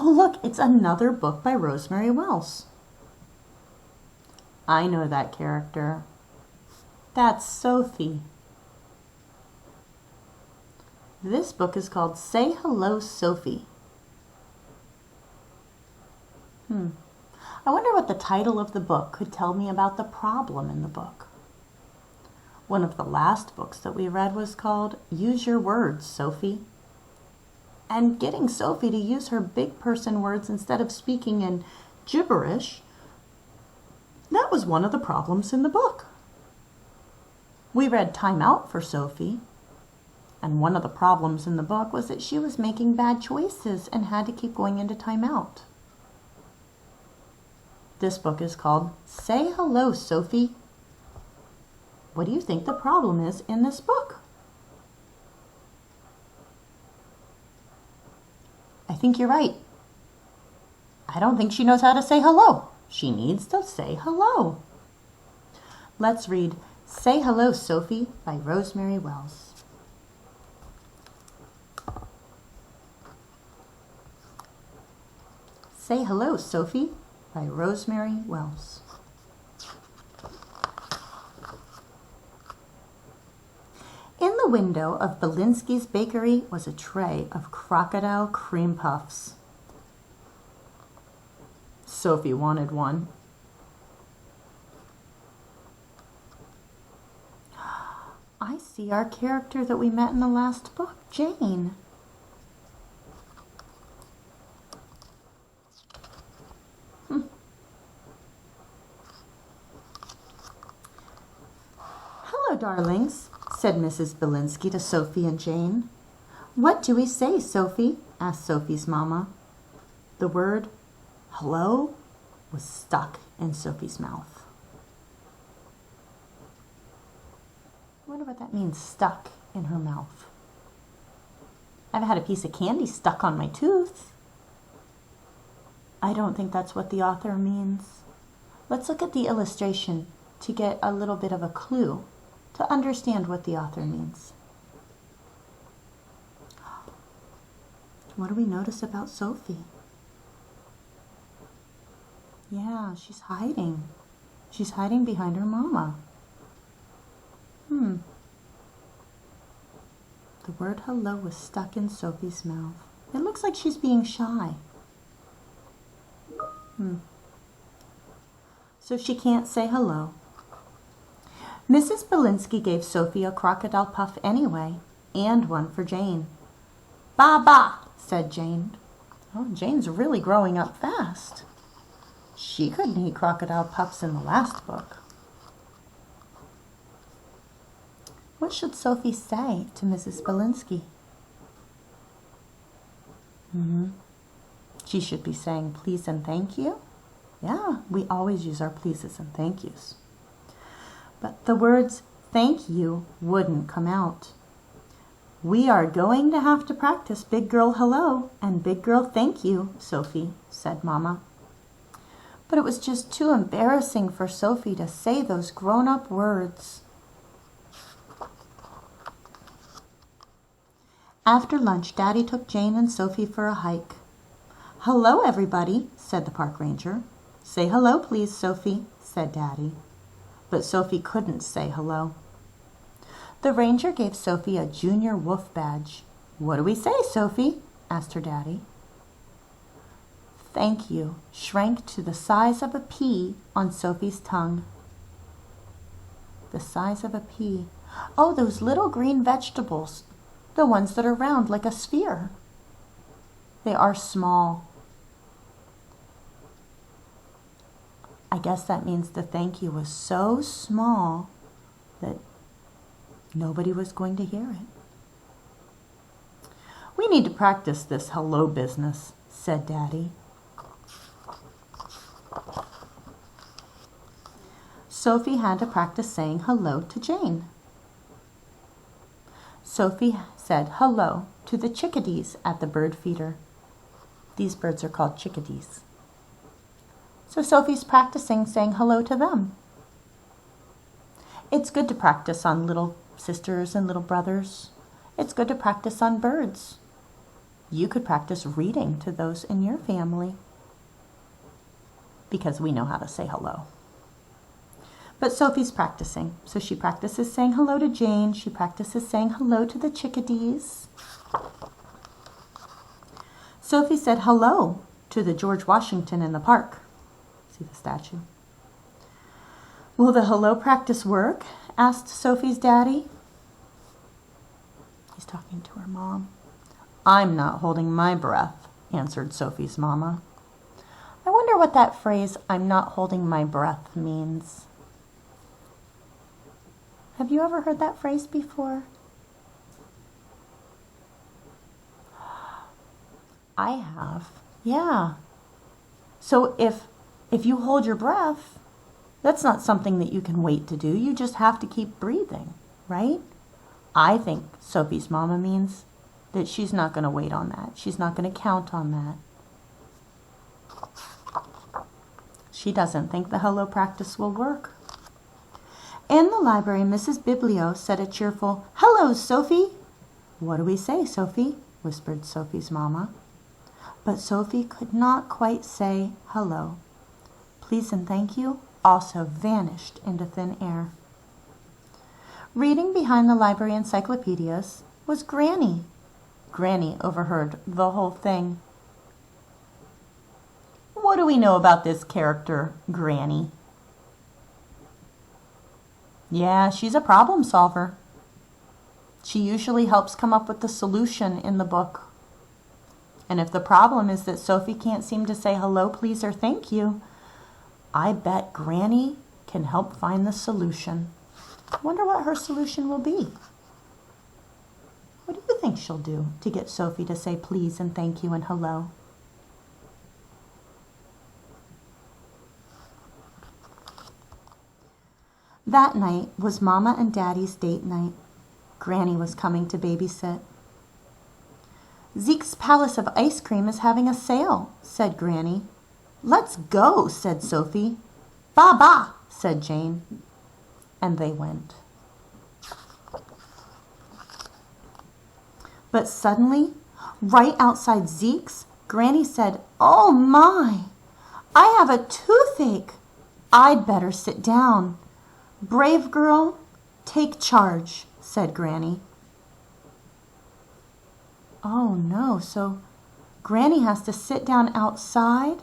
Oh, look, it's another book by Rosemary Wells. I know that character. That's Sophie. This book is called Say Hello Sophie. I wonder what the title of the book could tell me about the problem in the book. One of the last books that we read was called Use Your Words, Sophie. And getting Sophie to use her big person words instead of speaking in gibberish, that was one of the problems in the book. We read Time Out for Sophie, and one of the problems in the book was that she was making bad choices and had to keep going into time out. This book is called Say Hello, Sophie. What do you think the problem is in this book? I think you're right. I don't think she knows how to say hello. She needs to say hello. Let's read Say Hello, Sophie by Rosemary Wells. Say Hello, Sophie by Rosemary Wells. In the window of Belinsky's bakery was a tray of crocodile cream puffs. Sophie wanted one. I see our character that we met in the last book, Jane. Hello, darlings, said Mrs. Belinsky to Sophie and Jane. What do we say, Sophie? Asked Sophie's mamma. The word hello was stuck in Sophie's mouth. I wonder what that means, stuck in her mouth. I've had a piece of candy stuck on my tooth. I don't think that's what the author means. Let's look at the illustration to get a little bit of a clue to understand what the author means. What do we notice about Sophie? Yeah, she's hiding. She's hiding behind her mama. The word hello was stuck in Sophie's mouth. It looks like she's being shy. So she can't say hello. Mrs. Belinsky gave Sophie a crocodile puff anyway, and one for Jane. Ba ba, said Jane. Oh, Jane's really growing up fast. She couldn't eat crocodile puffs in the last book. What should Sophie say to Mrs. Belinsky? She should be saying please and thank you. Yeah, we always use our pleases and thank yous. But the words thank you wouldn't come out. We are going to have to practice big girl hello and big girl thank you, Sophie, said Mama. But it was just too embarrassing for Sophie to say those grown-up words. After lunch, Daddy took Jane and Sophie for a hike. Hello, everybody, said the park ranger. Say hello, please, Sophie, said Daddy. But Sophie couldn't say hello. The ranger gave Sophie a junior wolf badge. What do we say, Sophie? Asked her daddy. Thank you shrank to the size of a pea on Sophie's tongue. The size of a pea. Oh, those little green vegetables, the ones that are round like a sphere. They are small. I guess that means the thank you was so small that nobody was going to hear it. We need to practice this hello business, said Daddy. Sophie had to practice saying hello to Jane. Sophie said hello to the chickadees at the bird feeder. These birds are called chickadees. So Sophie's practicing saying hello to them. It's good to practice on little sisters and little brothers. It's good to practice on birds. You could practice reading to those in your family because we know how to say hello. But Sophie's practicing. So she practices saying hello to Jane. She practices saying hello to the chickadees. Sophie said hello to the George Washington in the park. See the statue? Will the hello practice work? Asked Sophie's daddy. He's talking to her mom. I'm not holding my breath, answered Sophie's mama. I wonder what that phrase, I'm not holding my breath, means. Have you ever heard that phrase before? I have. Yeah. So if you hold your breath, that's not something that you can wait to do. You just have to keep breathing, right? I think Sophie's mama means that she's not going to wait on that. She's not going to count on that. She doesn't think the hello practice will work. In the library, Mrs. Biblio said a cheerful, "Hello, Sophie." "What do we say, Sophie?" whispered Sophie's mama. But Sophie could not quite say hello. Please and thank you also vanished into thin air. Reading behind the library encyclopedias was Granny. Granny overheard the whole thing. What do we know about this character, Granny? Yeah, she's a problem solver. She usually helps come up with the solution in the book. And if the problem is that Sophie can't seem to say hello, please, or thank you, I bet Granny can help find the solution. I wonder what her solution will be. What do you think she'll do to get Sophie to say please and thank you and hello? That night was Mama and Daddy's date night. Granny was coming to babysit. Zeke's Palace of Ice Cream is having a sale, said Granny. Let's go, said Sophie. Ba ba, said Jane. And they went. But suddenly, right outside Zeke's, Granny said, "Oh my, I have a toothache. I'd better sit down." "Brave girl, take charge," said Granny. Oh no, so Granny has to sit down outside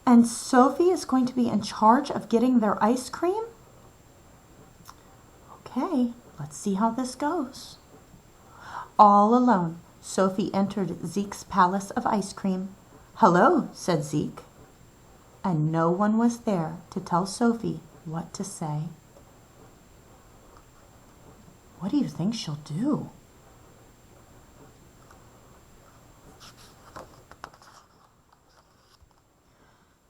and Sophie is going to be in charge of getting their ice cream? Okay, let's see how this goes. All alone, Sophie entered Zeke's Palace of Ice Cream. "Hello," said Zeke. And no one was there to tell Sophie what to say. What do you think she'll do?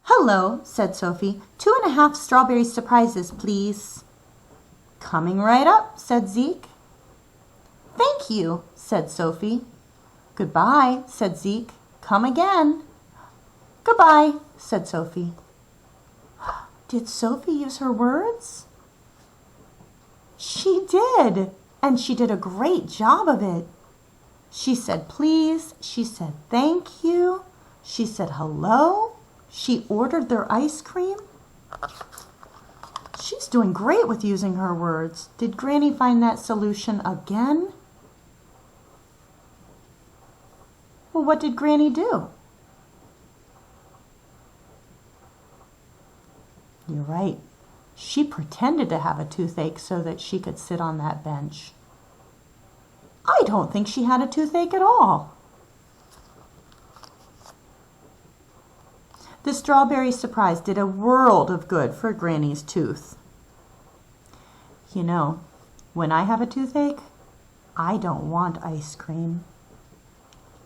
"Hello," said Sophie. 2.5 strawberry surprises, please." "Coming right up," said Zeke. "Thank you," said Sophie. "Goodbye," said Zeke. "Come again." "Goodbye," said Sophie. Did Sophie use her words? She did, and she did a great job of it. She said please, she said thank you, she said hello, she ordered their ice cream. She's doing great with using her words. Did Granny find that solution again? Well, what did Granny do? You're right. She pretended to have a toothache so that she could sit on that bench. I don't think she had a toothache at all. The strawberry surprise did a world of good for Granny's tooth. You know, when I have a toothache, I don't want ice cream.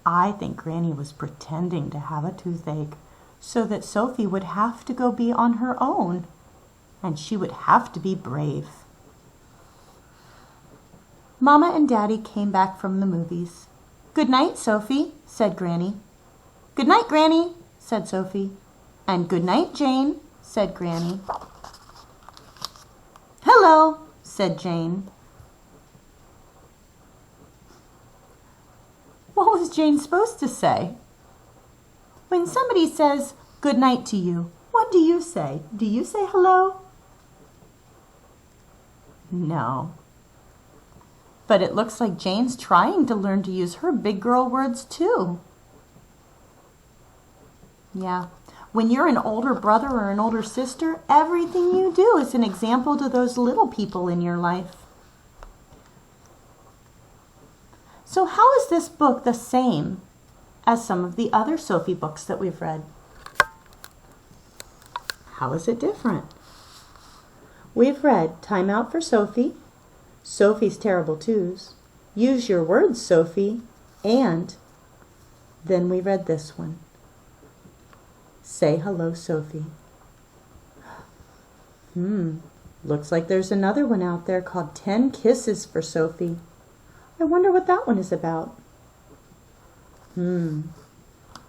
I think Granny was pretending to have a toothache so that Sophie would have to go be on her own, and she would have to be brave. Mama and Daddy came back from the movies. "Good night, Sophie," said Granny. "Good night, Granny," said Sophie. "And good night, Jane," said Granny. "Hello," said Jane. What was Jane supposed to say? When somebody says good night to you, what do you say? Do you say hello? No. But it looks like Jane's trying to learn to use her big girl words too. Yeah. When you're an older brother or an older sister, everything you do is an example to those little people in your life. So how is this book the same as some of the other Sophie books that we've read? How is it different? We've read Time Out for Sophie, Sophie's Terrible Twos, Use Your Words, Sophie, and then we read this one, Say Hello, Sophie. Looks like there's another one out there called 10 Kisses for Sophie. I wonder what that one is about.